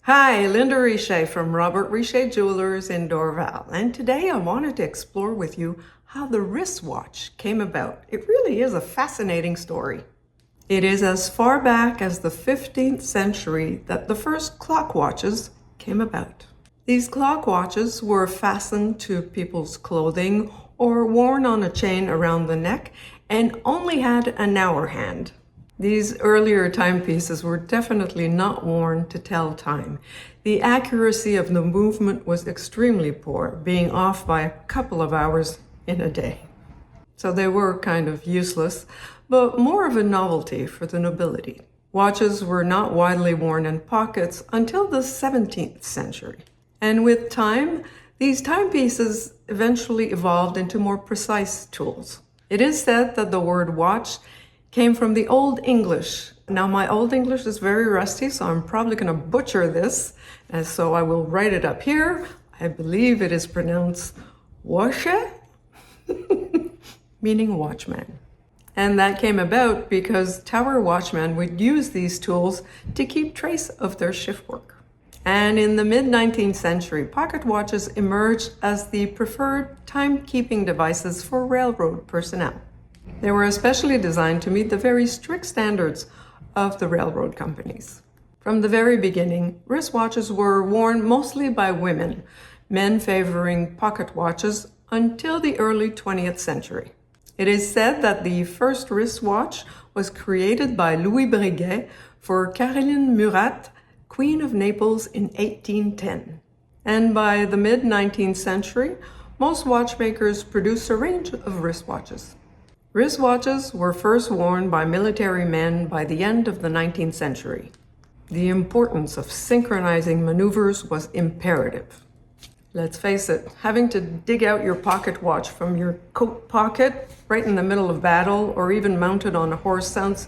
Hi, Linda Richer from Robert Richer Jewelers in Dorval, and today I wanted to explore with you how the wristwatch came about. It really is a fascinating story. It is as far back as the 15th century that the first clock watches came about. These clock watches were fastened to people's clothing or worn on a chain around the neck and only had an hour hand. These earlier timepieces were definitely not worn to tell time. The accuracy of the movement was extremely poor, being off by a couple of hours in a day. So they were kind of useless, but more of a novelty for the nobility. Watches were not widely worn in pockets until the 17th century. And with time, these timepieces eventually evolved into more precise tools. It is said that the word watch came from the Old English. Now, my Old English is very rusty, so I'm probably going to butcher this, and so I will write it up here. I believe it is pronounced washe, meaning watchman. And that came about because tower watchmen would use these tools to keep trace of their shift work. And in the mid-19th century, pocket watches emerged as the preferred timekeeping devices for railroad personnel. They were especially designed to meet the very strict standards of the railroad companies. From the very beginning, wristwatches were worn mostly by women, men favoring pocket watches until the early 20th century. It is said that the first wristwatch was created by Louis Breguet for Caroline Murat, Queen of Naples, in 1810. And by the mid-19th century, most watchmakers produced a range of wristwatches. Wristwatches were first worn by military men by the end of the 19th century. The importance of synchronizing maneuvers was imperative. Let's face it, having to dig out your pocket watch from your coat pocket right in the middle of battle or even mounted on a horse sounds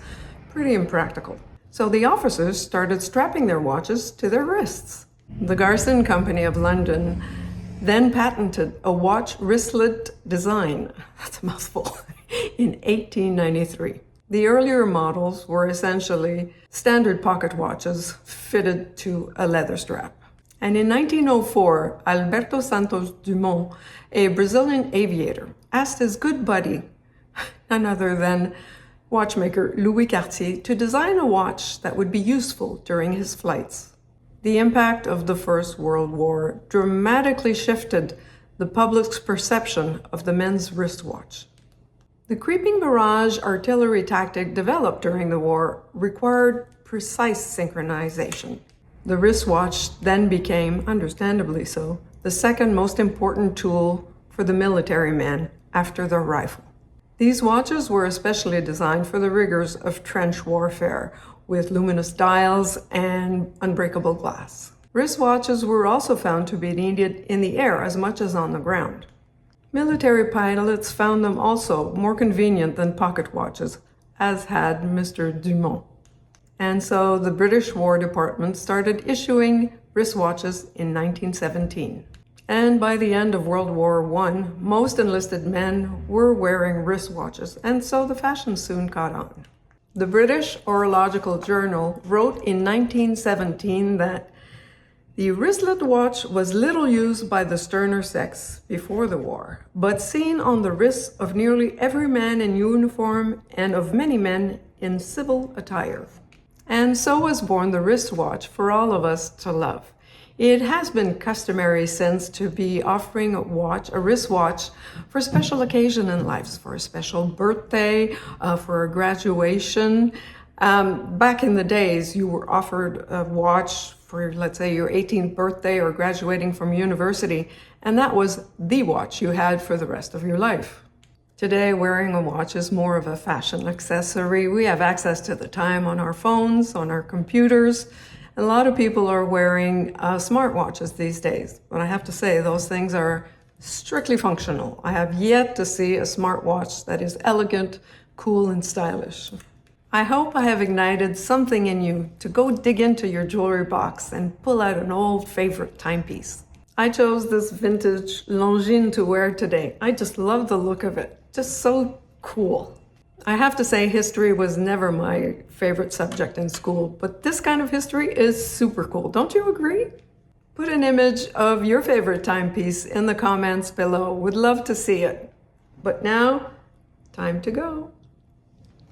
pretty impractical. So the officers started strapping their watches to their wrists. The Garson Company of London then patented a watch wristlet design, that's a mouthful, in 1893. The earlier models were essentially standard pocket watches fitted to a leather strap. And in 1904, Alberto Santos Dumont, a Brazilian aviator, asked his good buddy, none other than watchmaker Louis Cartier, to design a watch that would be useful during his flights. The impact of the First World War dramatically shifted the public's perception of the men's wristwatch. The creeping barrage artillery tactic developed during the war required precise synchronization. The wristwatch then became, understandably so, the second most important tool for the military man after the rifle. These watches were especially designed for the rigors of trench warfare, with luminous dials and unbreakable glass. Wristwatches were also found to be needed in the air as much as on the ground. Military pilots found them also more convenient than pocket watches, as had Mr. Dumont. And so the British War Department started issuing wristwatches in 1917. And by the end of World War I, most enlisted men were wearing wristwatches, and so the fashion soon caught on. The British Horological Journal wrote in 1917 that the wristlet watch was little used by the sterner sex before the war, but seen on the wrists of nearly every man in uniform and of many men in civil attire. And so was born the wristwatch for all of us to love. It has been customary since to be offering a wristwatch for special occasion in life, for a special birthday, for a graduation. Back in the days, you were offered a watch for, let's say, your 18th birthday or graduating from university, and that was the watch you had for the rest of your life. Today, wearing a watch is more of a fashion accessory. We have access to the time on our phones, on our computers. A lot of people are wearing smartwatches these days, but I have to say those things are strictly functional. I have yet to see a smartwatch that is elegant, cool, and stylish. I hope I have ignited something in you to go dig into your jewelry box and pull out an old favorite timepiece. I chose this vintage Longines to wear today. I just love the look of it. Just so cool. I have to say history was never my favorite subject in school, but this kind of history is super cool. Don't you agree? Put an image of your favorite timepiece in the comments below. Would love to see it. But now, time to go.